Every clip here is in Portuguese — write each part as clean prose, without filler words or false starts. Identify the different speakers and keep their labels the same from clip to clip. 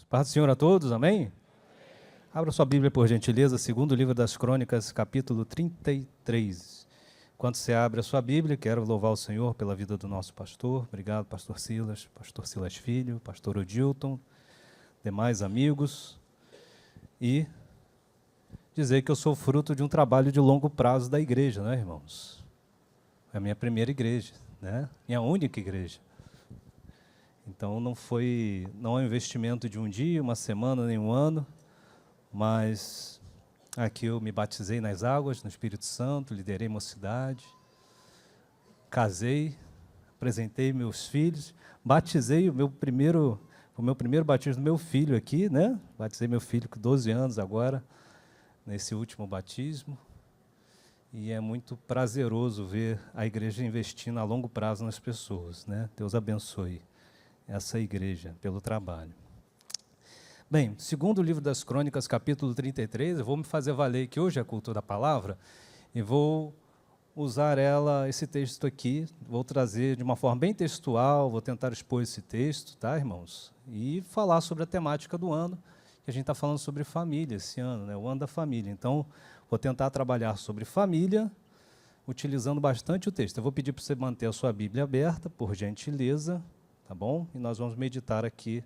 Speaker 1: Paz do Senhor a todos, amém? Abra sua Bíblia, por gentileza, segundo livro das Crônicas, capítulo 33. Enquanto você abre a sua Bíblia, quero louvar o Senhor pela vida do nosso pastor. Obrigado, pastor Silas Filho, pastor Odilton, demais amigos. E dizer que eu sou fruto de um trabalho de longo prazo da igreja, né, irmãos? É a minha primeira igreja, né? Minha única igreja. Então não é um investimento de um dia, uma semana, nem um ano, mas aqui eu me batizei nas águas, no Espírito Santo, liderei mocidade, casei, apresentei meus filhos, batizei o meu primeiro batismo do meu filho aqui, né? Batizei meu filho com 12 anos agora, nesse último batismo, e é muito prazeroso ver a igreja investindo a longo prazo nas pessoas, né? Deus abençoe essa igreja pelo trabalho. Bem, segundo o livro das Crônicas, capítulo 33, eu vou me fazer valer que hoje é a cultura da palavra, e vou usar esse texto aqui, vou trazer de uma forma bem textual, vou tentar expor esse texto, tá, irmãos? E falar sobre a temática do ano, que a gente está falando sobre família esse ano, né? O ano da família. Então, vou tentar trabalhar sobre família, utilizando bastante o texto. Eu vou pedir para você manter a sua Bíblia aberta, por gentileza, tá bom? E nós vamos meditar aqui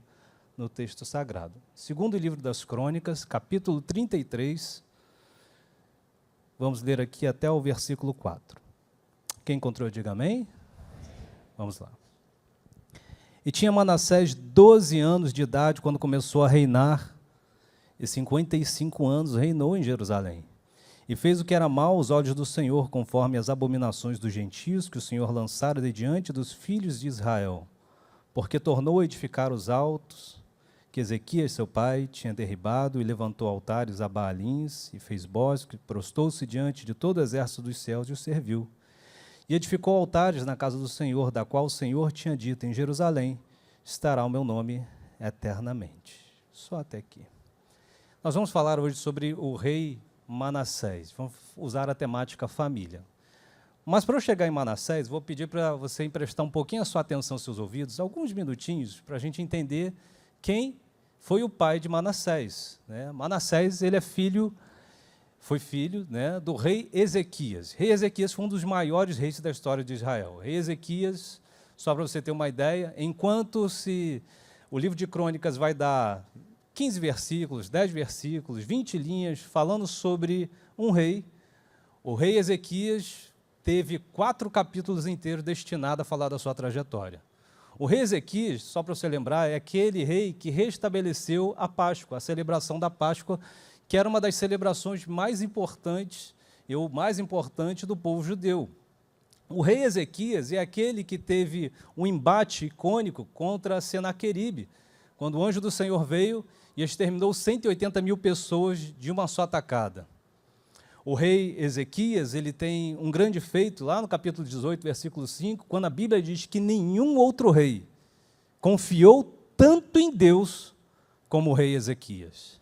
Speaker 1: no texto sagrado. Segundo livro das Crônicas, capítulo 33, vamos ler aqui até o versículo 4. Quem encontrou, diga amém. Vamos lá. E tinha Manassés 12 anos de idade quando começou a reinar, e 55 anos reinou em Jerusalém. E fez o que era mal aos olhos do Senhor, conforme as abominações dos gentios que o Senhor lançara de diante dos filhos de Israel. Porque tornou a edificar os altos, que Ezequias, seu pai, tinha derribado, e levantou altares a Baalins, e fez bosque, prostou-se diante de todo o exército dos céus e o serviu. E edificou altares na casa do Senhor, da qual o Senhor tinha dito: em Jerusalém estará o meu nome eternamente. Só até aqui. Nós vamos falar hoje sobre o rei Manassés. Vamos usar a temática família. Mas para eu chegar em Manassés, vou pedir para você emprestar um pouquinho a sua atenção, seus ouvidos, alguns minutinhos, para a gente entender quem foi o pai de Manassés, né? Manassés, ele foi filho, né, do rei Ezequias. Rei Ezequias foi um dos maiores reis da história de Israel. Rei Ezequias, só para você ter uma ideia, enquanto o livro de Crônicas vai dar 15 versículos, 10 versículos, 20 linhas, falando sobre um rei, o rei Ezequias teve 4 capítulos inteiros destinados a falar da sua trajetória. O rei Ezequias, só para você lembrar, é aquele rei que restabeleceu a Páscoa, a celebração da Páscoa, que era uma das celebrações mais importantes, e o mais importante do povo judeu. O rei Ezequias é aquele que teve um embate icônico contra Senaqueribe, quando o anjo do Senhor veio e exterminou 180 mil pessoas de uma só tacada. O rei Ezequias, ele tem um grande feito, lá no capítulo 18, versículo 5, quando a Bíblia diz que nenhum outro rei confiou tanto em Deus como o rei Ezequias.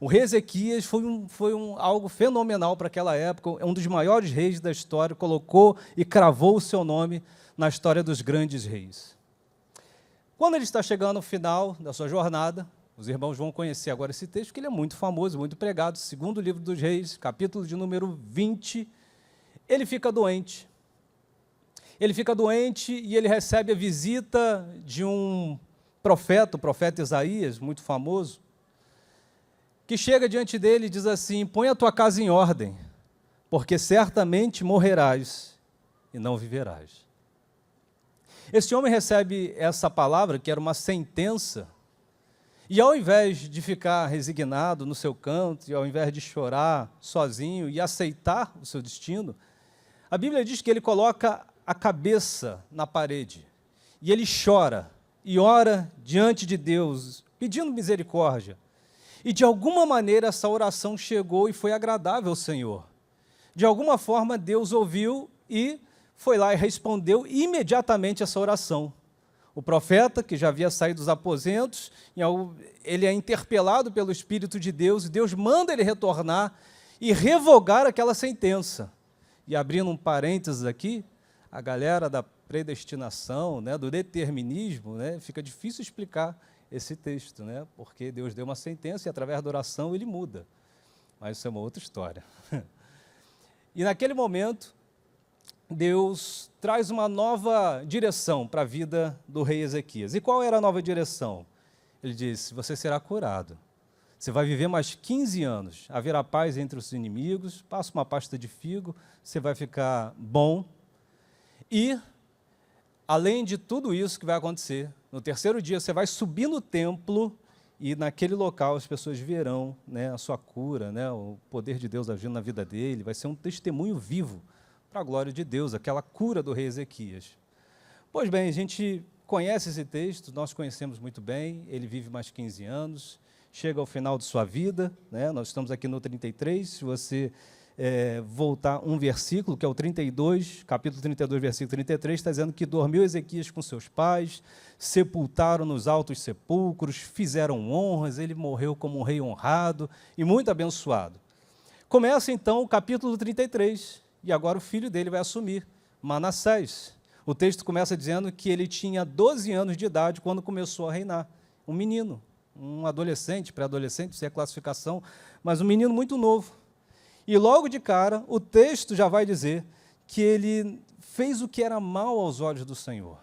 Speaker 1: O rei Ezequias foi algo fenomenal para aquela época, é um dos maiores reis da história, colocou e cravou o seu nome na história dos grandes reis. Quando ele está chegando ao final da sua jornada, os irmãos vão conhecer agora esse texto, que ele é muito famoso, muito pregado, segundo o livro dos Reis, capítulo de número 20, ele fica doente. Ele fica doente e ele recebe a visita de um profeta, o profeta Isaías, muito famoso, que chega diante dele e diz assim: põe a tua casa em ordem, porque certamente morrerás e não viverás. Esse homem recebe essa palavra, que era uma sentença, e ao invés de ficar resignado no seu canto, e ao invés de chorar sozinho e aceitar o seu destino, a Bíblia diz que ele coloca a cabeça na parede, e ele chora, e ora diante de Deus, pedindo misericórdia. E de alguma maneira essa oração chegou e foi agradável ao Senhor. De alguma forma Deus ouviu e foi lá e respondeu imediatamente essa oração. O profeta, que já havia saído dos aposentos, ele é interpelado pelo Espírito de Deus, e Deus manda ele retornar e revogar aquela sentença. E abrindo um parênteses aqui, a galera da predestinação, né, do determinismo, né, fica difícil explicar esse texto, né? Porque Deus deu uma sentença e através da oração ele muda. Mas isso é uma outra história. E naquele momento, Deus traz uma nova direção para a vida do rei Ezequias. E qual era a nova direção? Ele disse, você será curado. Você vai viver mais 15 anos, haverá paz entre os inimigos, passa uma pasta de figo, você vai ficar bom. E, além de tudo isso que vai acontecer, no terceiro dia você vai subir no templo e naquele local as pessoas verão, né, a sua cura, né, o poder de Deus agindo na vida dele, vai ser um testemunho vivo para a glória de Deus, aquela cura do rei Ezequias. Pois bem, a gente conhece esse texto, nós conhecemos muito bem, ele vive mais 15 anos, chega ao final de sua vida, né? Nós estamos aqui no 33, se você voltar um versículo, que é o 32, capítulo 32, versículo 33, está dizendo que dormiu Ezequias com seus pais, sepultaram nos altos sepulcros, fizeram honras, ele morreu como um rei honrado e muito abençoado. Começa então o capítulo 33, e agora o filho dele vai assumir, Manassés. O texto começa dizendo que ele tinha 12 anos de idade quando começou a reinar, um menino, um adolescente, pré-adolescente, sem a classificação, mas um menino muito novo. E logo de cara, o texto já vai dizer que ele fez o que era mal aos olhos do Senhor.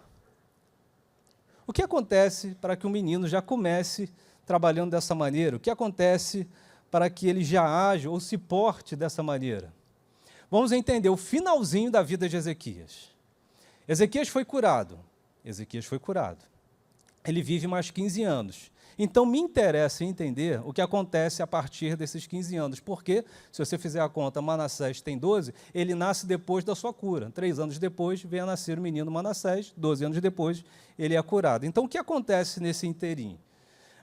Speaker 1: O que acontece para que um menino já comece trabalhando dessa maneira? O que acontece para que ele já age ou se porte dessa maneira? Vamos entender o finalzinho da vida de Ezequias. Ezequias foi curado. Ele vive mais 15 anos. Então, me interessa entender o que acontece a partir desses 15 anos, porque, se você fizer a conta, Manassés tem 12, ele nasce depois da sua cura. 3 anos depois, vem a nascer o menino Manassés, 12 anos depois, ele é curado. Então, o que acontece nesse inteirinho?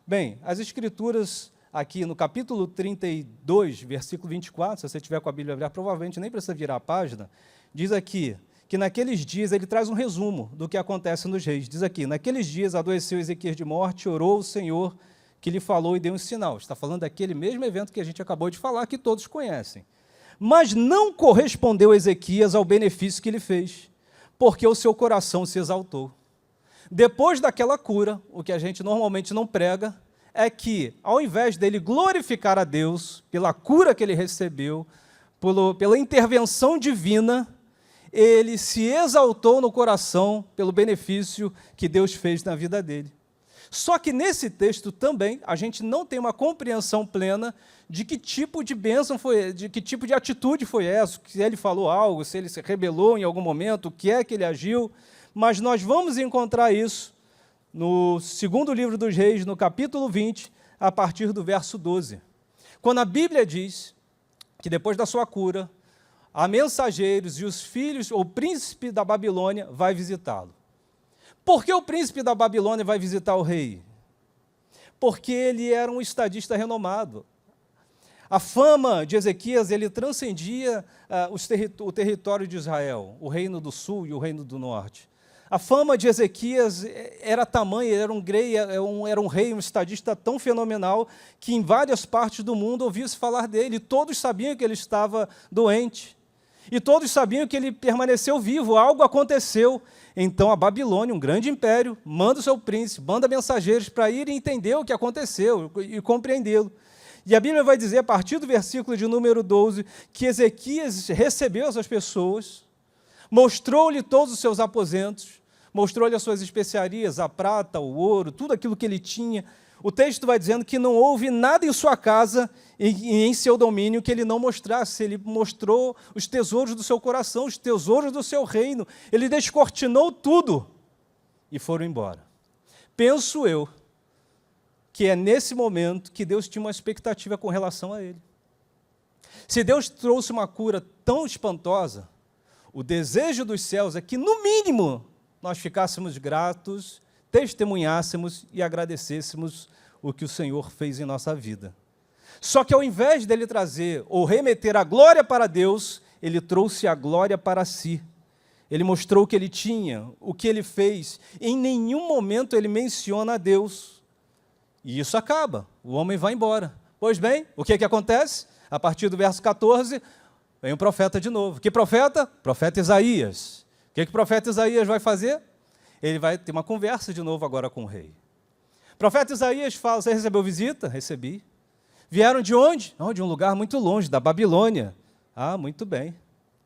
Speaker 1: Bem, as Escrituras, aqui no capítulo 32, versículo 24, se você tiver com a Bíblia aberta, provavelmente nem precisa virar a página, diz aqui, que naqueles dias, ele traz um resumo do que acontece nos reis. Diz aqui, naqueles dias adoeceu Ezequias de morte, orou o Senhor, que lhe falou e deu um sinal. Está falando daquele mesmo evento que a gente acabou de falar, que todos conhecem. Mas não correspondeu Ezequias ao benefício que lhe fez, porque o seu coração se exaltou. Depois daquela cura, o que a gente normalmente não prega, é que, ao invés dele glorificar a Deus pela cura que ele recebeu, pela intervenção divina, ele se exaltou no coração pelo benefício que Deus fez na vida dele. Só que nesse texto também a gente não tem uma compreensão plena de que tipo de bênção foi, de que tipo de atitude foi essa, se ele falou algo, se ele se rebelou em algum momento, o que é que ele agiu, mas nós vamos encontrar isso no segundo livro dos Reis, no capítulo 20, a partir do verso 12. Quando a Bíblia diz que depois da sua cura, há mensageiros e os filhos, ou o príncipe da Babilônia vai visitá-lo. Por que o príncipe da Babilônia vai visitar o rei? Porque ele era um estadista renomado. A fama de Ezequias, ele transcendia o território de Israel, o reino do sul e o reino do norte. A fama de Ezequias era tamanha, era um rei, um estadista tão fenomenal, que em várias partes do mundo ouvia-se falar dele, e todos sabiam que ele estava doente. E todos sabiam que ele permaneceu vivo, algo aconteceu. Então a Babilônia, um grande império, manda o seu príncipe, manda mensageiros para ir entender o que aconteceu e compreendê-lo. E a Bíblia vai dizer, a partir do versículo de número 12, que Ezequias recebeu essas pessoas, mostrou-lhe todos os seus aposentos, mostrou-lhe as suas especiarias, a prata, o ouro, tudo aquilo que ele tinha. O texto vai dizendo que não houve nada em sua casa e em seu domínio que ele não mostrasse. Ele mostrou os tesouros do seu coração, os tesouros do seu reino. Ele descortinou tudo e foram embora. Penso eu que é nesse momento que Deus tinha uma expectativa com relação a ele. Se Deus trouxe uma cura tão espantosa, o desejo dos céus é que, no mínimo, nós ficássemos gratos, testemunhássemos e agradecêssemos o que o Senhor fez em nossa vida. Só que ao invés dele trazer ou remeter a glória para Deus, ele trouxe a glória para si. Ele mostrou o que ele tinha, o que ele fez. Em nenhum momento ele menciona a Deus. E isso acaba, o homem vai embora. Pois bem, o que é que acontece? A partir do verso 14, vem o profeta de novo. Que profeta? Profeta Isaías. O que o profeta Isaías vai fazer? Ele vai ter uma conversa de novo agora com o rei. O profeta Isaías fala, você recebeu visita? Recebi. Vieram de onde? De um lugar muito longe, da Babilônia. Ah, muito bem,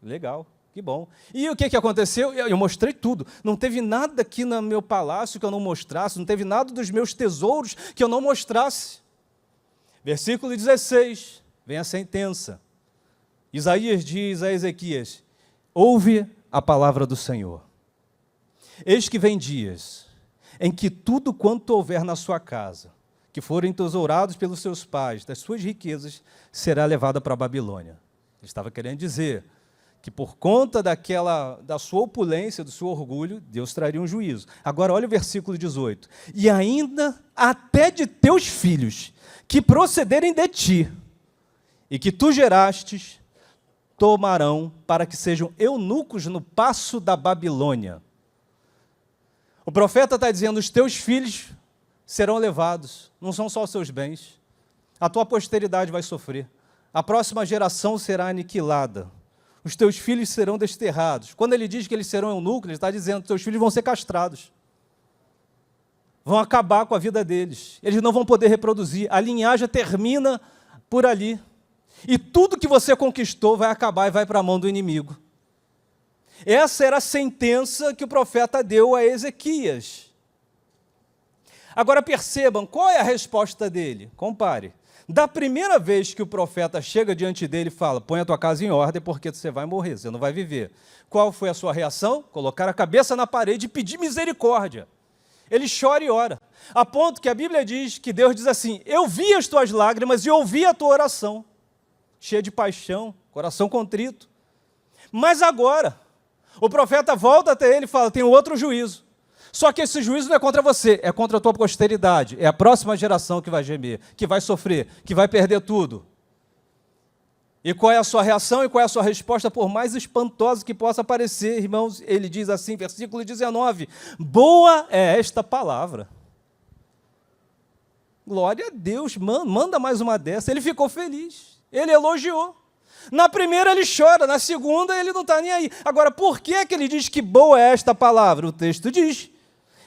Speaker 1: legal, que bom. E o que aconteceu? Eu mostrei tudo. Não teve nada aqui no meu palácio que eu não mostrasse, não teve nada dos meus tesouros que eu não mostrasse. Versículo 16, vem a sentença. Isaías diz a Ezequias, ouve a palavra do Senhor. Eis que vem dias em que tudo quanto houver na sua casa, que forem tesourados pelos seus pais, das suas riquezas, será levada para a Babilônia. Ele estava querendo dizer que por conta da sua opulência, do seu orgulho, Deus traria um juízo. Agora olha o versículo 18. E ainda até de teus filhos, que procederem de ti, e que tu gerastes, tomarão para que sejam eunucos no paço da Babilônia. O profeta está dizendo, os teus filhos serão levados, não são só os seus bens, a tua posteridade vai sofrer, a próxima geração será aniquilada, os teus filhos serão desterrados. Quando ele diz que eles serão eunucos, ele está dizendo que teus filhos vão ser castrados, vão acabar com a vida deles, eles não vão poder reproduzir, a linhagem termina por ali, e tudo que você conquistou vai acabar e vai para a mão do inimigo. Essa era a sentença que o profeta deu a Ezequias. Agora percebam, qual é a resposta dele? Compare. Da primeira vez que o profeta chega diante dele e fala, põe a tua casa em ordem porque você vai morrer, você não vai viver. Qual foi a sua reação? Colocar a cabeça na parede e pedir misericórdia. Ele chora e ora, a ponto que a Bíblia diz que Deus diz assim, eu vi as tuas lágrimas e ouvi a tua oração, cheia de paixão, coração contrito. Mas agora, o profeta volta até ele e fala, tem outro juízo. Só que esse juízo não é contra você, é contra a tua posteridade. É a próxima geração que vai gemer, que vai sofrer, que vai perder tudo. E qual é a sua reação e qual é a sua resposta, por mais espantosa que possa parecer, irmãos? Ele diz assim, versículo 19, boa é esta palavra. Glória a Deus, manda mais uma dessa. Ele ficou feliz, ele elogiou. Na primeira ele chora, na segunda ele não está nem aí. Agora, por que ele diz que boa é esta palavra? O texto diz,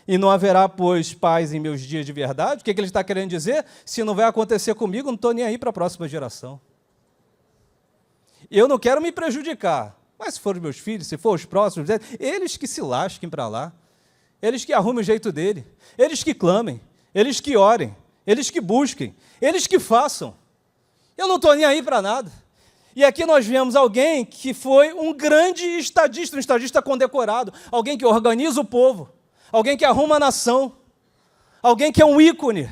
Speaker 1: e não haverá, pois, paz em meus dias de verdade. O que ele está querendo dizer? Se não vai acontecer comigo, não estou nem aí para a próxima geração. Eu não quero me prejudicar, mas se for os meus filhos, se for os próximos, eles que se lasquem para lá, eles que arrumem o jeito dele, eles que clamem, eles que orem, eles que busquem, eles que façam. Eu não estou nem aí para nada. E aqui nós vemos alguém que foi um grande estadista, um estadista condecorado, alguém que organiza o povo, alguém que arruma a nação, alguém que é um ícone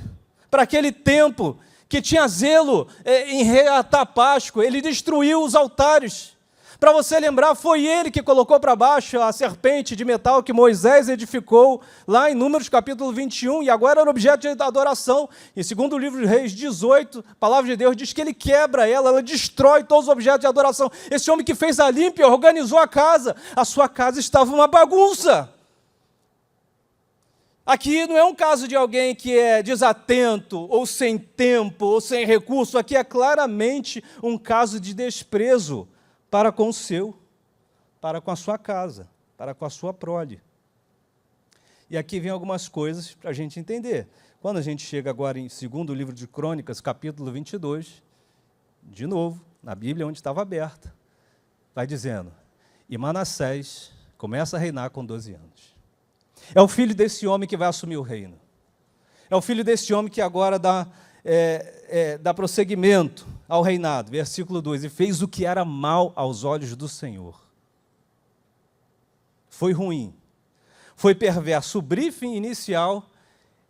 Speaker 1: para aquele tempo, que tinha zelo em reatar a Páscoa. Ele destruiu os altares. Para você lembrar, foi ele que colocou para baixo a serpente de metal que Moisés edificou lá em Números capítulo 21, e agora era objeto de adoração. E segundo o livro de Reis 18, a palavra de Deus diz que ele quebra ela destrói todos os objetos de adoração. Esse homem que fez a límpia, organizou a casa. A sua casa estava uma bagunça. Aqui não é um caso de alguém que é desatento, ou sem tempo, ou sem recurso. Aqui é claramente um caso de desprezo para com o seu, para com a sua casa, para com a sua prole. E aqui vem algumas coisas para a gente entender. Quando a gente chega agora em 2º livro de Crônicas, capítulo 22, de novo, na Bíblia onde estava aberta, vai dizendo, e Manassés começa a reinar com 12 anos. É o filho desse homem que vai assumir o reino. É o filho desse homem que agora dá prosseguimento ao reinado. Versículo 2, e fez o que era mal aos olhos do Senhor. Foi ruim, foi perverso. O briefing inicial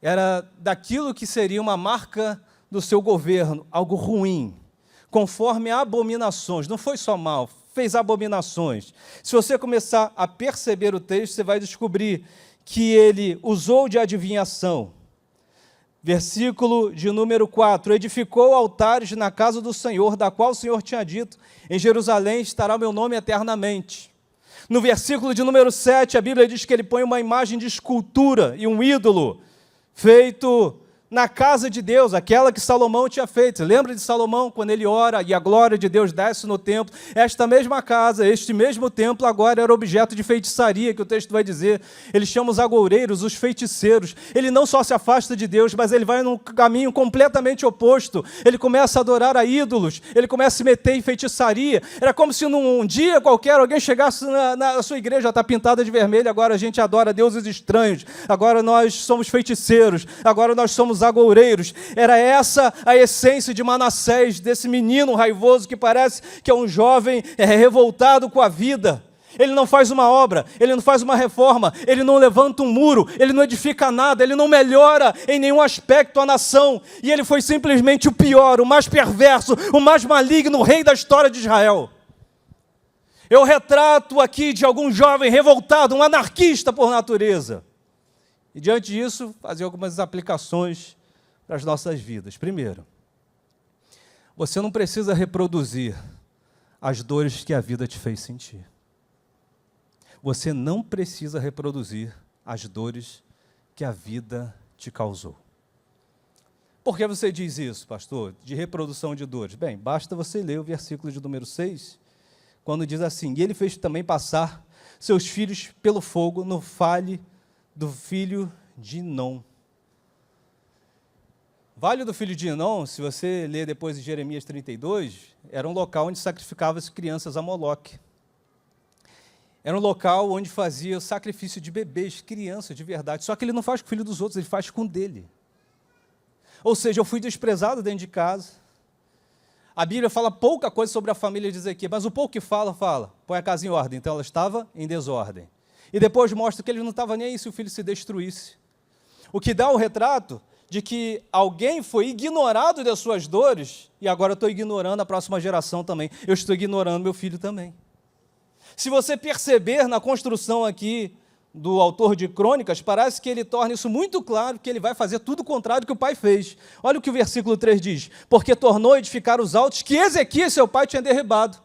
Speaker 1: era daquilo que seria uma marca do seu governo, algo ruim, conforme abominações. Não foi só mal, fez abominações. Se você começar a perceber o texto, você vai descobrir que ele usou de adivinhação. Versículo de número 4, edificou altares na casa do Senhor, da qual o Senhor tinha dito, em Jerusalém estará o meu nome eternamente. No versículo de número 7, a Bíblia diz que ele põe uma imagem de escultura e um ídolo, feito na casa de Deus, aquela que Salomão tinha feito. Você lembra de Salomão, quando ele ora e a glória de Deus desce no templo? Esta mesma casa, este mesmo templo agora era objeto de feitiçaria, que o texto vai dizer. Ele chama os agoureiros, os feiticeiros. Ele não só se afasta de Deus, mas ele vai num caminho completamente oposto. Ele começa a adorar a ídolos, ele começa a se meter em feitiçaria. Era como se num dia qualquer alguém chegasse na sua igreja, está pintada de vermelho, agora a gente adora deuses estranhos, agora nós somos feiticeiros, agora nós somos agoureiros. Era essa a essência de Manassés, desse menino raivoso que parece que é um jovem revoltado com a vida. Ele não faz uma obra, ele não faz uma reforma, ele não levanta um muro, ele não edifica nada, ele não melhora em nenhum aspecto a nação. E ele foi simplesmente o pior, o mais perverso, o mais maligno, o rei da história de Israel. Eu retrato aqui de algum jovem revoltado, um anarquista por natureza. E diante disso, fazer algumas aplicações para as nossas vidas. Primeiro, você não precisa reproduzir as dores que a vida te fez sentir. Você não precisa reproduzir as dores que a vida te causou. Por que você diz isso, pastor? De reprodução de dores? Bem, basta você ler o versículo de número 6, quando diz assim: e ele fez também passar seus filhos pelo fogo no vale do filho de Inom. Vale do filho de Inom, se você ler depois de Jeremias 32, era um local onde sacrificava-se crianças a Moloque. Era um local onde fazia o sacrifício de bebês, crianças de verdade. Só que ele não faz com o filho dos outros, ele faz com o dele. Ou seja, eu fui desprezado dentro de casa. A Bíblia fala pouca coisa sobre a família de Ezequiel, mas o pouco que fala, põe a casa em ordem. Então ela estava em desordem. E depois mostra que ele não estava nem aí se o filho se destruísse. O que dá o retrato de que alguém foi ignorado das suas dores, e agora eu estou ignorando a próxima geração também. Eu estou ignorando meu filho também. Se você perceber na construção aqui do autor de Crônicas, parece que ele torna isso muito claro, que ele vai fazer tudo o contrário do que o pai fez. Olha o que o versículo 3 diz: porque tornou a edificar os altos que Ezequias, seu pai, tinha derribado,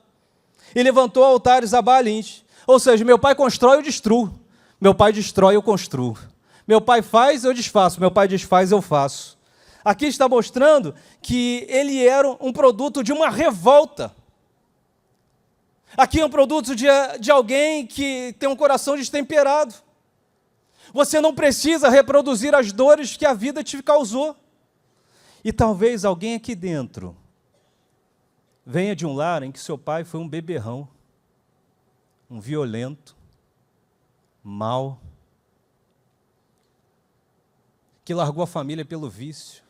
Speaker 1: e levantou altares a Baalins. Ou seja, meu pai constrói, eu destruo. Meu pai destrói, eu construo. Meu pai faz, eu desfaço. Meu pai desfaz, eu faço. Aqui está mostrando que ele era um produto de uma revolta. Aqui é um produto de alguém que tem um coração destemperado. Você não precisa reproduzir as dores que a vida te causou. E talvez alguém aqui dentro venha de um lar em que seu pai foi um beberrão, um violento, mau, que largou a família pelo vício,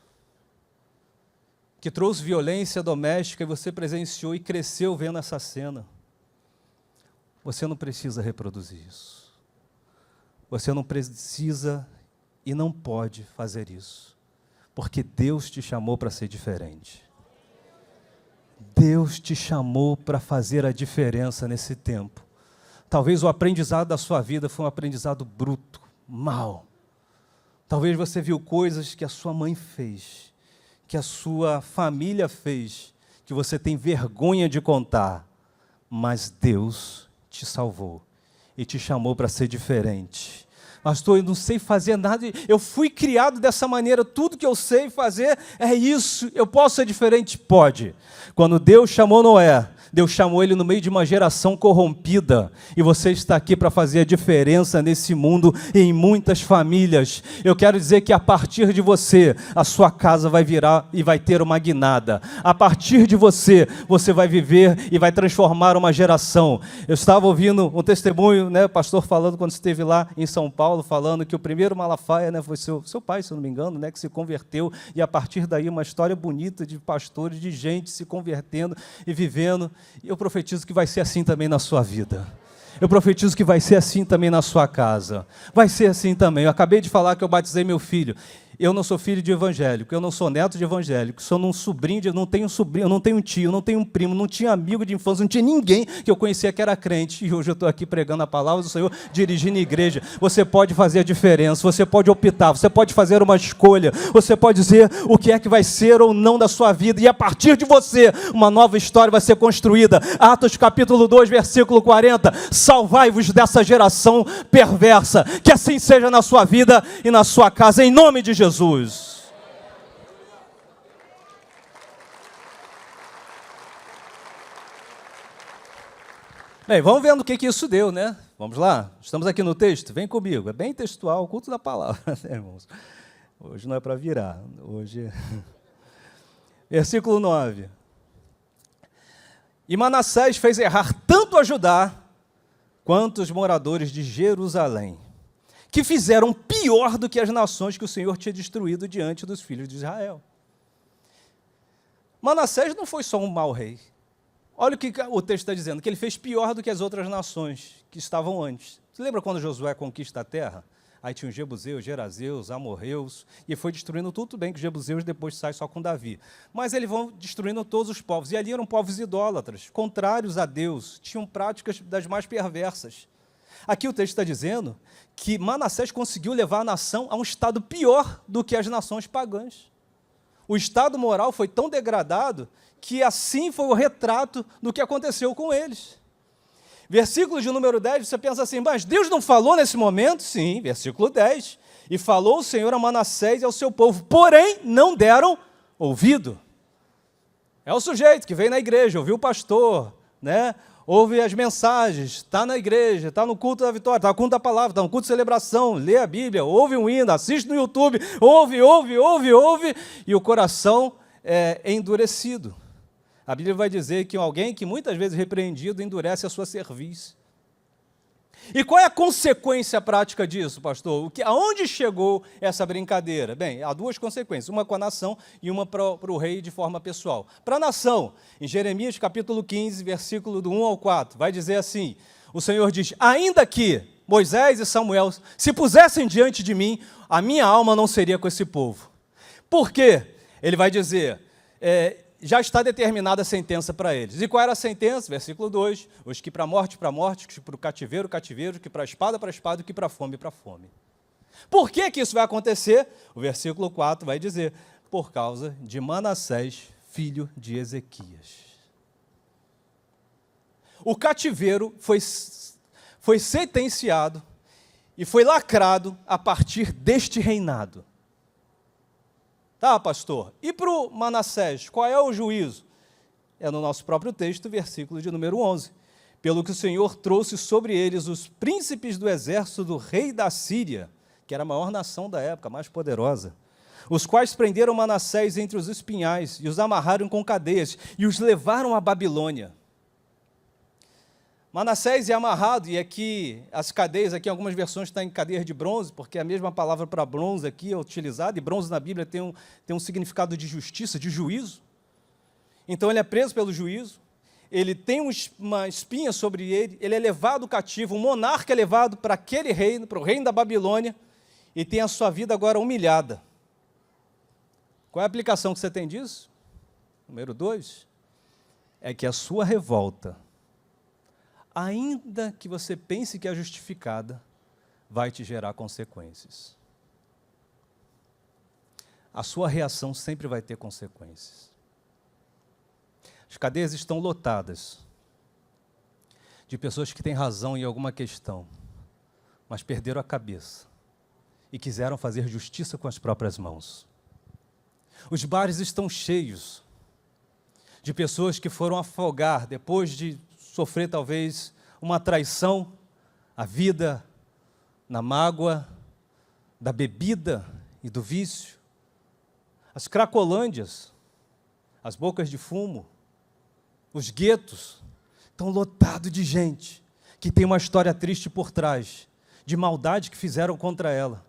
Speaker 1: que trouxe violência doméstica e você presenciou e cresceu vendo essa cena. Você não precisa reproduzir isso. Você não precisa e não pode fazer isso, porque Deus te chamou para ser diferente. Deus te chamou para fazer a diferença nesse tempo. Talvez o aprendizado da sua vida foi um aprendizado bruto, mau. Talvez você viu coisas que a sua mãe fez, que a sua família fez, que você tem vergonha de contar, mas Deus te salvou e te chamou para ser diferente. Pastor, eu não sei fazer nada, eu fui criado dessa maneira, tudo que eu sei fazer é isso, eu posso ser diferente? Pode. Quando Deus chamou Noé, Deus chamou ele no meio de uma geração corrompida, e você está aqui para fazer a diferença nesse mundo e em muitas famílias. Eu quero dizer que a partir de você, a sua casa vai virar e vai ter uma guinada. A partir de você, você vai viver e vai transformar uma geração. Eu estava ouvindo um testemunho, o pastor falando quando esteve lá em São Paulo, falando que o primeiro Malafaia, foi seu pai, se eu não me engano, que se converteu, e a partir daí uma história bonita de pastores, de gente se convertendo e vivendo. E eu profetizo que vai ser assim também na sua vida. Eu profetizo que vai ser assim também na sua casa. Vai ser assim também. Eu acabei de falar que eu batizei meu filho. Eu não sou filho de evangélico, eu não sou neto de evangélico, sou um sobrinho, eu não tenho sobrinho, eu não tenho tio, eu não tenho um primo, não tinha amigo de infância, não tinha ninguém que eu conhecia que era crente. E hoje eu estou aqui pregando a palavra do Senhor, dirigindo a igreja. Você pode fazer a diferença, você pode optar, você pode fazer uma escolha, você pode dizer o que é que vai ser ou não da sua vida, e a partir de você, uma nova história vai ser construída. Atos capítulo 2, versículo 40, salvai-vos dessa geração perversa, que assim seja na sua vida e na sua casa, em nome de Jesus. Bem, vamos vendo o que isso deu, né? Vamos lá? Estamos aqui no texto? Vem comigo. É bem textual, o culto da palavra, né, irmãos? Hoje não é para virar. Hoje... Versículo 9. E Manassés fez errar tanto a Judá quanto os moradores de Jerusalém, que fizeram pior do que as nações que o Senhor tinha destruído diante dos filhos de Israel. Manassés não foi só um mau rei. Olha o que o texto está dizendo, que ele fez pior do que as outras nações que estavam antes. Você lembra quando Josué conquista a terra? Aí tinha os jebuseus, gerazeus, amorreus, e foi destruindo tudo bem que os jebuseus depois saem só com Davi. Mas eles vão destruindo todos os povos. E ali eram povos idólatras, contrários a Deus, tinham práticas das mais perversas. Aqui o texto está dizendo que Manassés conseguiu levar a nação a um estado pior do que as nações pagãs. O estado moral foi tão degradado que assim foi o retrato do que aconteceu com eles. Versículo de número 10, você pensa assim, mas Deus não falou nesse momento? Sim, versículo 10. E falou o Senhor a Manassés e ao seu povo, porém não deram ouvido. É o sujeito que veio na igreja, ouviu o pastor, né? Ouve as mensagens, está na igreja, está no culto da vitória, está no culto da palavra, está no culto de celebração, lê a Bíblia, ouve um hino, assiste no YouTube, ouve, e o coração é endurecido. A Bíblia vai dizer que alguém que muitas vezes repreendido endurece a sua cerviz. E qual é a consequência prática disso, pastor? Aonde chegou essa brincadeira? Bem, há duas consequências, uma com a nação e uma para o rei de forma pessoal. Para a nação, em Jeremias capítulo 15, versículo do 1 ao 4, vai dizer assim, o Senhor diz, ainda que Moisés e Samuel se pusessem diante de mim, a minha alma não seria com esse povo. Por quê? Ele vai dizer, já está determinada a sentença para eles. E qual era a sentença? Versículo 2, os que para a morte, os que para o cativeiro, os que para a espada, os que para a fome, fome. Por que isso vai acontecer? O versículo 4 vai dizer, por causa de Manassés, filho de Ezequias. O cativeiro foi sentenciado e foi lacrado a partir deste reinado. Tá, pastor? E para o Manassés, qual é o juízo? É no nosso próprio texto, versículo de número 11. Pelo que o Senhor trouxe sobre eles os príncipes do exército do rei da Síria, que era a maior nação da época, a mais poderosa, os quais prenderam Manassés entre os espinhais e os amarraram com cadeias e os levaram à Babilônia. Manassés é amarrado, e aqui as cadeias, aqui em algumas versões está em cadeias de bronze, porque a mesma palavra para bronze aqui é utilizada, e bronze na Bíblia tem um significado de justiça, de juízo. Então ele é preso pelo juízo, ele tem uma espinha sobre ele é levado cativo, um monarca é levado para aquele reino, para o reino da Babilônia, e tem a sua vida agora humilhada. Qual é a aplicação que você tem disso? Número 2, é que a sua revolta, ainda que você pense que é justificada, vai te gerar consequências. A sua reação sempre vai ter consequências. As cadeias estão lotadas de pessoas que têm razão em alguma questão, mas perderam a cabeça e quiseram fazer justiça com as próprias mãos. Os bares estão cheios de pessoas que foram afogar depois de sofrer talvez uma traição, a vida na mágoa da bebida e do vício. As cracolândias, as bocas de fumo, os guetos estão lotados de gente que tem uma história triste por trás, de maldade que fizeram contra ela.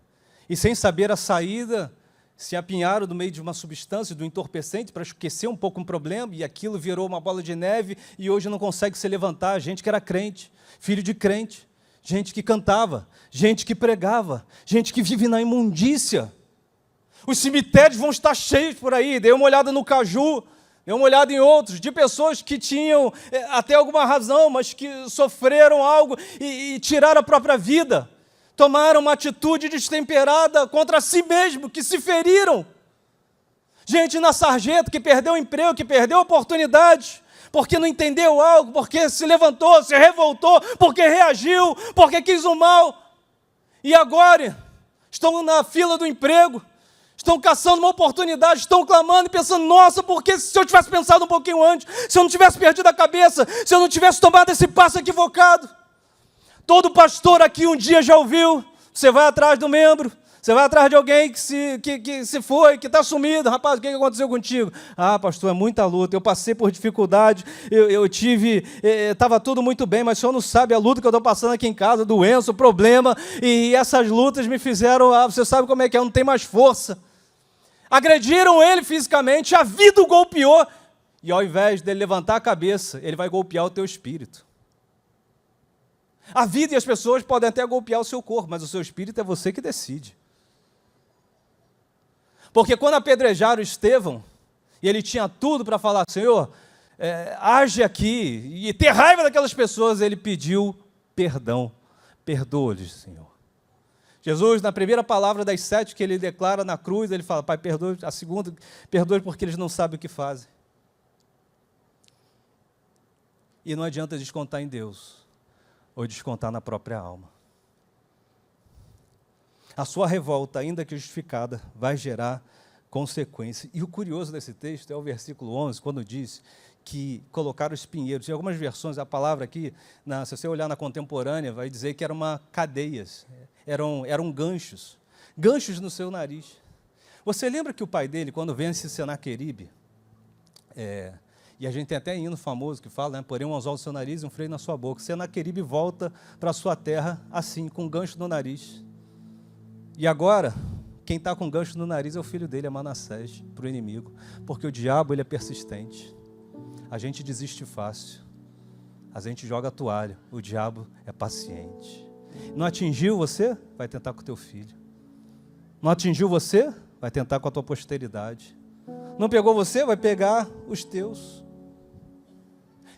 Speaker 1: E sem saber a saída, se apinharam no meio de uma substância, do entorpecente, para esquecer um pouco um problema, e aquilo virou uma bola de neve, e hoje não consegue se levantar. Gente que era crente, filho de crente, gente que cantava, gente que pregava, gente que vive na imundícia. Os cemitérios vão estar cheios por aí. Dei uma olhada no Caju, dei uma olhada em outros, de pessoas que tinham até alguma razão, mas que sofreram algo e tiraram a própria vida. Tomaram uma atitude destemperada contra si mesmo, que se feriram. Gente na sarjeta que perdeu o emprego, que perdeu a oportunidade, porque não entendeu algo, porque se levantou, se revoltou, porque reagiu, porque quis o mal. E agora estão na fila do emprego,
Speaker 2: Estão caçando uma oportunidade, estão clamando e pensando, nossa, porque se eu tivesse pensado um pouquinho antes, se eu não tivesse perdido a cabeça, se eu não tivesse tomado esse passo equivocado. Todo pastor aqui um dia já ouviu, você vai atrás do membro, você vai atrás de alguém que se foi, que está sumido. Rapaz, o que aconteceu contigo? Ah, pastor, é muita luta, eu passei por dificuldade, estava tudo muito bem, mas o senhor não sabe a luta que eu estou passando aqui em casa, doença, problema, e essas lutas me fizeram, você sabe como é que é, eu não tenho mais força. Agrediram ele fisicamente, a vida o golpeou, e ao invés dele levantar a cabeça, ele vai golpear o teu espírito. A vida e as pessoas podem até golpear o seu corpo, mas o seu espírito é você que decide. Porque quando apedrejaram Estevão, e ele tinha tudo para falar, Senhor, age aqui, e ter raiva daquelas pessoas, ele pediu perdão. Perdoa-lhes, Senhor. Jesus, na primeira palavra das 7 que ele declara na cruz, ele fala, Pai, perdoa. A segunda, perdoa porque eles não sabem o que fazem. E não adianta descontar em Deus, ou descontar na própria alma. A sua revolta, ainda que justificada, vai gerar consequência. E o curioso desse texto é o versículo 11, quando diz que colocaram espinheiros. Em algumas versões, a palavra aqui, se você olhar na contemporânea, vai dizer que eram cadeias, eram ganchos. Ganchos no seu nariz. Você lembra que o pai dele, quando vence Senaqueribe, e a gente tem até hino famoso que fala, porém um anzol no seu nariz e um freio na sua boca. Senaqueribe volta para a sua terra assim, com um gancho no nariz. E agora, quem está com gancho no nariz é o filho dele, é Manassés, para o inimigo. Porque o diabo ele é persistente. A gente desiste fácil. A gente joga a toalha. O diabo é paciente. Não atingiu você? Vai tentar com o teu filho. Não atingiu você? Vai tentar com a tua posteridade. Não pegou você? Vai pegar os teus.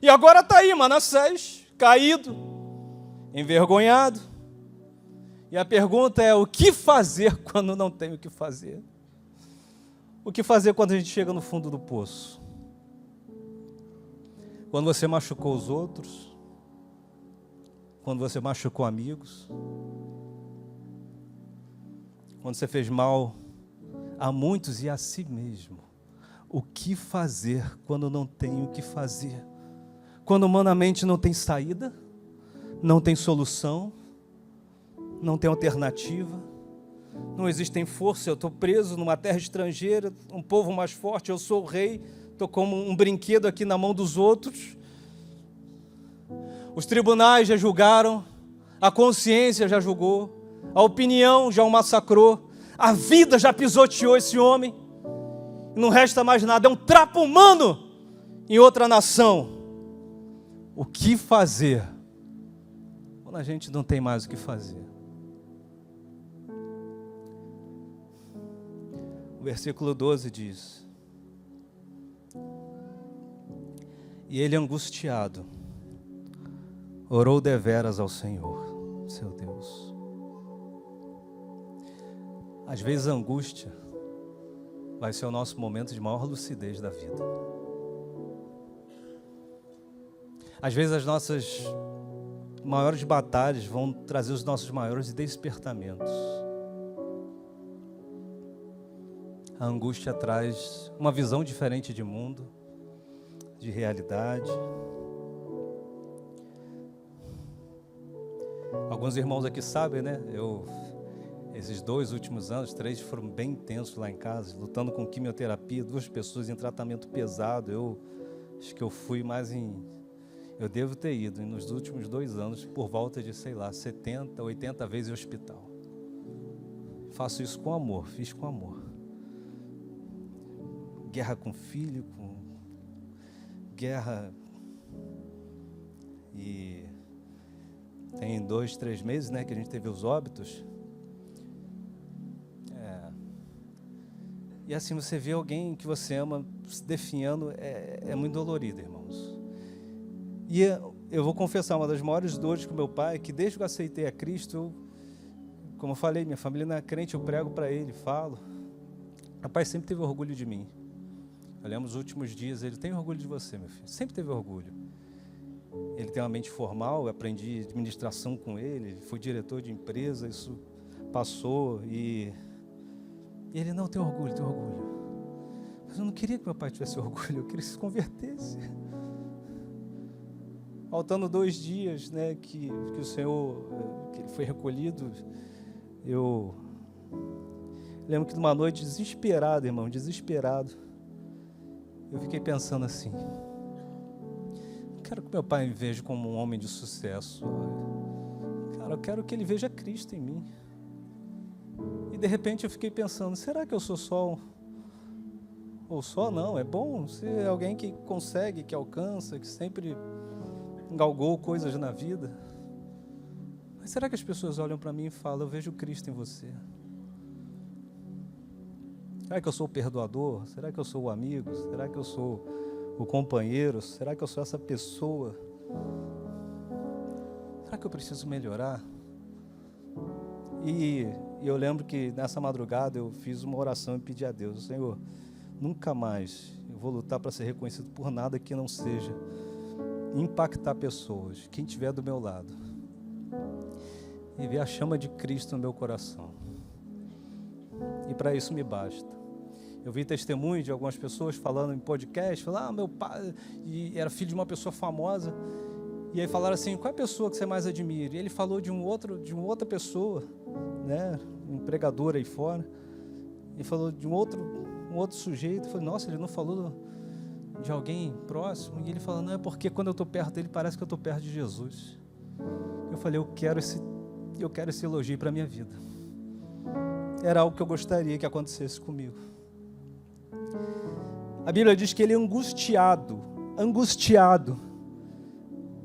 Speaker 2: E agora está aí Manassés, caído, envergonhado. E a pergunta é, o que fazer quando não tem o que fazer? O que fazer quando a gente chega no fundo do poço? Quando você machucou os outros? Quando você machucou amigos? Quando você fez mal a muitos e a si mesmo? O que fazer quando não tem o que fazer? Quando humanamente não tem saída? Não tem solução? Não tem alternativa, não existe força, eu estou preso numa terra estrangeira, um povo mais forte, eu sou o rei, estou como um brinquedo aqui na mão dos outros. Os tribunais já julgaram, a consciência já julgou, a opinião já o massacrou, a vida já pisoteou esse homem, não resta mais nada, é um trapo humano em outra nação. O que fazer quando a gente não tem mais o que fazer? O versículo 12 diz, e ele angustiado, orou deveras ao Senhor, seu Deus. Às vezes a angústia vai ser o nosso momento de maior lucidez da vida. Às vezes as nossas maiores batalhas vão trazer os nossos maiores despertamentos. A angústia traz uma visão diferente de mundo, de realidade. Alguns irmãos aqui sabem, né? Esses 2 últimos anos, 3 foram bem intensos lá em casa, lutando com quimioterapia, 2 pessoas em tratamento pesado. Acho que eu fui mais eu devo ter ido nos últimos 2 anos por volta de, 70, 80 vezes em hospital. Faço isso com amor, fiz com amor. Guerra com filho, guerra, e tem 2, 3 meses, né, que a gente teve os óbitos. E assim, você vê alguém que você ama se definhando, é muito dolorido, irmãos. E eu vou confessar, uma das maiores dores com meu pai, que desde que eu aceitei a Cristo, como eu falei, minha família não é crente, eu prego para ele, falo. Meu pai sempre teve orgulho de mim. Eu lembro nos últimos dias, ele tem orgulho de você, meu filho. Sempre teve orgulho. Ele tem uma mente formal, eu aprendi administração com ele, fui diretor de empresa, isso passou e E ele, não, tem orgulho. Mas eu não queria que meu pai tivesse orgulho, eu queria que se convertesse. Faltando 2 dias, né, que o Senhor, que ele foi recolhido, eu lembro que numa noite desesperado, irmão, eu fiquei pensando assim, não quero que meu pai me veja como um homem de sucesso, cara, eu quero que ele veja Cristo em mim. E de repente eu fiquei pensando, será que eu sou só ou só não, é bom ser alguém que consegue, que alcança, que sempre galgou coisas na vida. Mas será que as pessoas olham para mim e falam, eu vejo Cristo em você? Será que eu sou o perdoador? Será que eu sou o amigo? Será que eu sou o companheiro? Será que eu sou essa pessoa? Será que eu preciso melhorar? E eu lembro que nessa madrugada eu fiz uma oração e pedi a Deus, Senhor, nunca mais eu vou lutar para ser reconhecido por nada que não seja impactar pessoas, quem estiver do meu lado, e ver a chama de Cristo no meu coração. E para isso me basta. Eu vi testemunho de algumas pessoas falando em podcast, falando, meu pai, e era filho de uma pessoa famosa, e aí falaram assim, qual é a pessoa que você mais admira? E ele falou de uma outra pessoa, né, um pregador aí fora, e falou de um outro sujeito. Eu falei, nossa, ele não falou de alguém próximo? E ele falou, não, é porque quando eu estou perto dele, parece que eu estou perto de Jesus. Eu falei, eu quero esse elogio para a minha vida. Era algo que eu gostaria que acontecesse comigo. A Bíblia diz que ele é angustiado,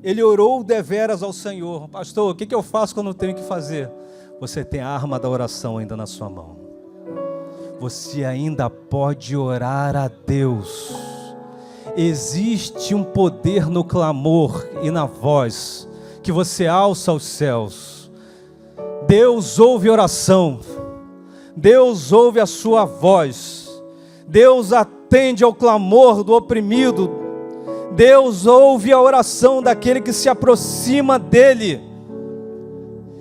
Speaker 2: ele orou deveras ao Senhor. Pastor, o que eu faço quando eu tenho que fazer? Você tem a arma da oração ainda na sua mão. Você ainda pode orar a Deus. Existe um poder no clamor e na voz que você alça aos céus. Deus ouve oração. Deus ouve a sua voz. Deus atende ao clamor do oprimido. Deus ouve a oração daquele que se aproxima dele.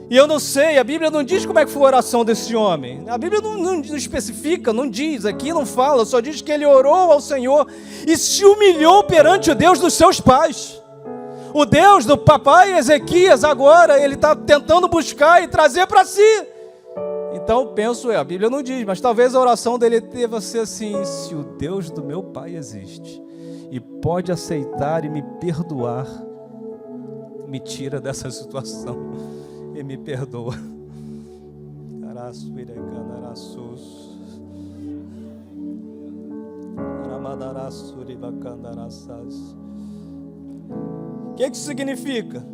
Speaker 2: E eu não sei, a Bíblia não diz como é que foi a oração desse homem. A Bíblia não especifica, não diz, aqui não fala, só diz que ele orou ao Senhor e se humilhou perante o Deus dos seus pais. O Deus do papai Ezequias agora, ele está tentando buscar e trazer para si. Então, penso a Bíblia não diz, mas talvez a oração dele deva ser assim, se o Deus do meu pai existe e pode aceitar e me perdoar, me tira dessa situação e me perdoa. O que isso significa?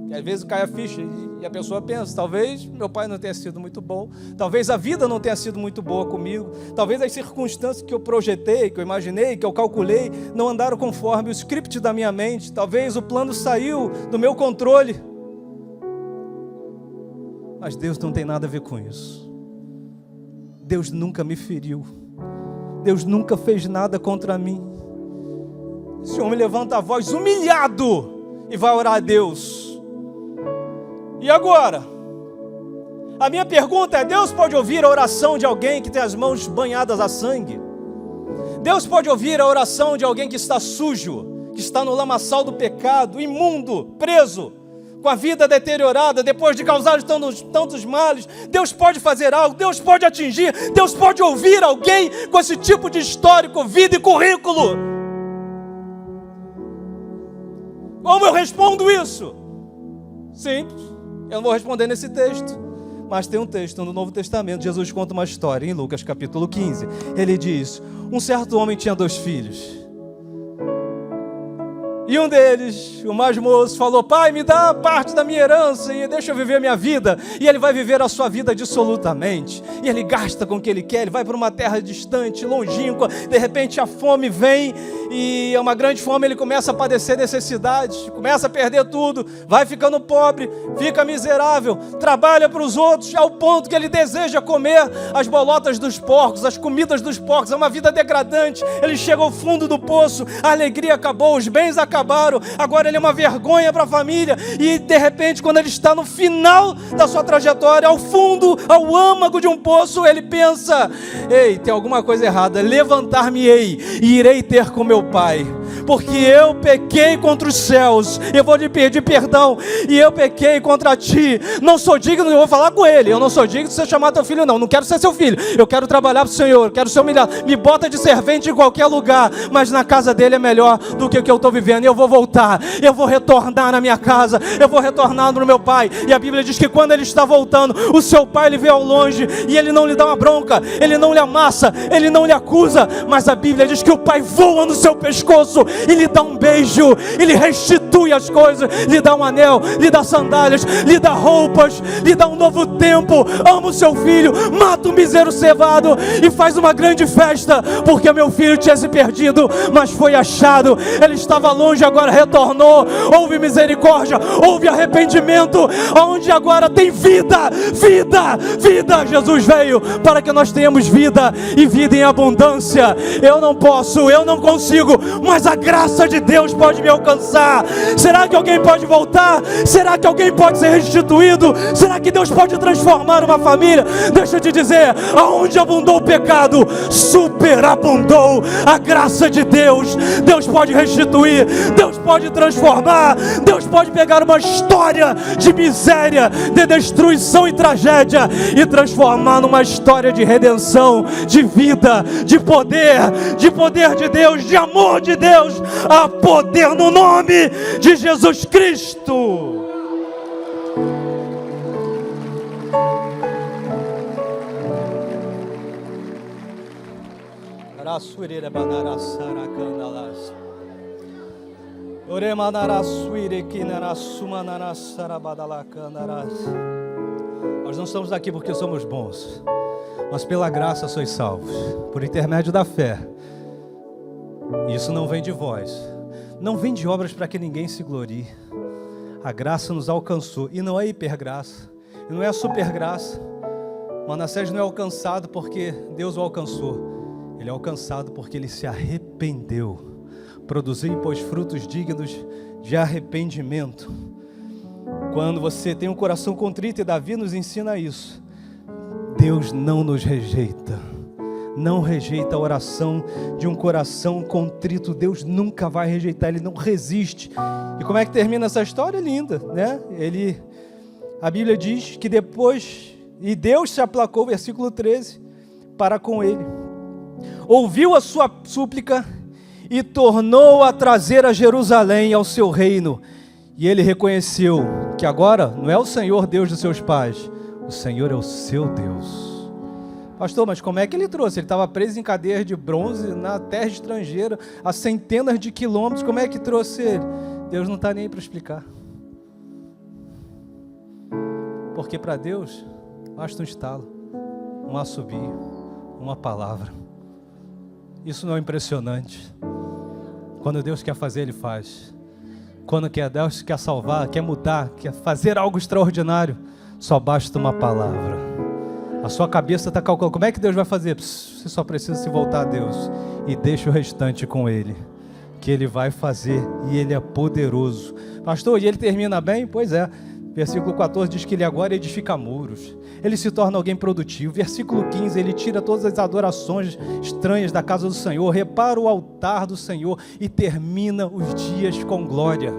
Speaker 2: Que às vezes cai a ficha e a pessoa pensa, talvez meu pai não tenha sido muito bom, talvez a vida não tenha sido muito boa comigo, talvez as circunstâncias que eu projetei, que eu imaginei, que eu calculei, não andaram conforme o script da minha mente, talvez o plano saiu do meu controle. Mas Deus não tem nada a ver com isso. Deus nunca me feriu. Deus nunca fez nada contra mim. Esse homem levanta a voz humilhado e vai orar a Deus. E agora? A minha pergunta é, Deus pode ouvir a oração de alguém que tem as mãos banhadas a sangue? Deus pode ouvir a oração de alguém que está sujo, que está no lamaçal do pecado, imundo, preso, com a vida deteriorada, depois de causar tantos males? Deus pode fazer algo, Deus pode atingir, Deus pode ouvir alguém com esse tipo de histórico, vida e currículo. Como eu respondo isso? Simples, eu não vou responder nesse texto, mas tem um texto no Novo Testamento. Jesus conta uma história em Lucas capítulo 15, ele diz, um certo homem tinha 2 filhos, e um deles, o mais moço, falou, pai, me dá parte da minha herança e deixa eu viver a minha vida. E ele vai viver a sua vida dissolutamente, e ele gasta com o que ele quer, ele vai para uma terra distante, longínqua, de repente a fome vem, e é uma grande fome, ele começa a padecer necessidades, começa a perder tudo, vai ficando pobre, fica miserável, trabalha para os outros, ao ponto que ele deseja comer as bolotas dos porcos, as comidas dos porcos. É uma vida degradante. Ele chega ao fundo do poço, a alegria acabou, os bens acabaram, agora ele é uma vergonha para a família, e de repente, quando ele está no final da sua trajetória, ao fundo, ao âmago de um poço, ele pensa: ei, tem alguma coisa errada, levantar-me-ei e irei ter com meu pai, porque eu pequei contra os céus, eu vou lhe pedir perdão, e eu pequei contra ti, não sou digno. Eu vou falar com ele: eu não sou digno de você chamar teu filho, não quero ser seu filho, eu quero trabalhar para o Senhor, eu quero ser humilhado, me bota de servente em qualquer lugar, mas na casa dele é melhor do que o que eu estou vivendo. Eu vou voltar, eu vou retornar na minha casa, eu vou retornar no meu pai. E a Bíblia diz que quando ele está voltando, o seu pai ele vê ao longe, e ele não lhe dá uma bronca, ele não lhe amassa, ele não lhe acusa, mas a Bíblia diz que o pai voa no seu pescoço e lhe dá um beijo, ele restitui as coisas, lhe dá um anel, lhe dá sandálias, lhe dá roupas, lhe dá um novo tempo. Ama o seu filho, mata um bezerro cevado e faz uma grande festa, porque meu filho tinha se perdido, mas foi achado. Ele estava longe, agora retornou. Houve misericórdia, houve arrependimento, onde agora tem vida, vida, vida. Jesus veio para que nós tenhamos vida e vida em abundância. Eu não posso, eu não consigo, mas a graça de Deus pode me alcançar. Será que alguém pode voltar? Será que alguém pode ser restituído? Será que Deus pode transformar uma família? Deixa eu te dizer, aonde abundou o pecado, superabundou a graça de Deus. Deus pode restituir, Deus pode transformar, Deus pode pegar uma história de miséria, de destruição e tragédia e transformar numa história de redenção, de vida, de poder de Deus, de amor de Deus. Há poder no nome de Jesus Cristo. Nós não estamos aqui porque somos bons, mas pela graça sois salvos, por intermédio da fé. Isso não vem de vós, não vem de obras para que ninguém se glorie. A graça nos alcançou, e não é hipergraça, e não é supergraça. Manassés não é alcançado porque Deus o alcançou, ele é alcançado porque ele se arrependeu. Produziu, pois, frutos dignos de arrependimento. Quando você tem um coração contrito, e Davi nos ensina isso, Deus não nos rejeita, não rejeita a oração de um coração contrito. Deus nunca vai rejeitar, Ele não resiste. E como é que termina essa história? Linda, né? A Bíblia diz que depois, e Deus se aplacou, versículo 13, para com ele, ouviu a sua súplica e tornou a trazer a Jerusalém ao seu reino. E ele reconheceu que agora não é o Senhor Deus dos seus pais, o Senhor é o seu Deus. Pastor, mas como é que ele trouxe? Ele estava preso em cadeias de bronze na terra estrangeira, a centenas de quilômetros. Como é que trouxe ele? Deus não está nem aí para explicar. Porque para Deus basta um estalo, um assobio, uma palavra. Isso não é impressionante? Quando Deus quer fazer, Ele faz. Quando Deus quer salvar, quer mudar, quer fazer algo extraordinário, só basta uma palavra. A sua cabeça está calculando, como é que Deus vai fazer? Você só precisa se voltar a Deus e deixa o restante com Ele, que Ele vai fazer, e Ele é poderoso. Pastor, e ele termina bem? Pois é, versículo 14 diz que ele agora edifica muros, ele se torna alguém produtivo. Versículo 15, ele tira todas as adorações estranhas da casa do Senhor, repara o altar do Senhor e termina os dias com glória.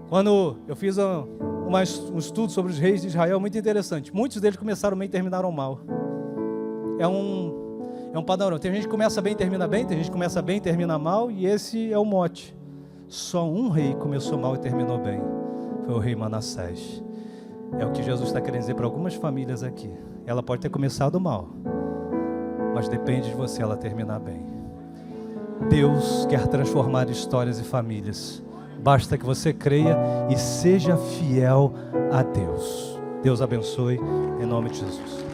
Speaker 2: Quando eu fiz um estudo sobre os reis de Israel, muito interessante, muitos deles começaram bem e terminaram mal. É um padrão, tem gente que começa bem e termina bem, tem gente que começa bem e termina mal, e esse é o mote. Só um rei começou mal e terminou bem, foi o rei Manassés. É o que Jesus está querendo dizer para algumas famílias aqui. Ela pode ter começado mal, mas depende de você ela terminar bem. Deus quer transformar histórias e famílias. Basta que você creia e seja fiel a Deus. Deus abençoe, em nome de Jesus.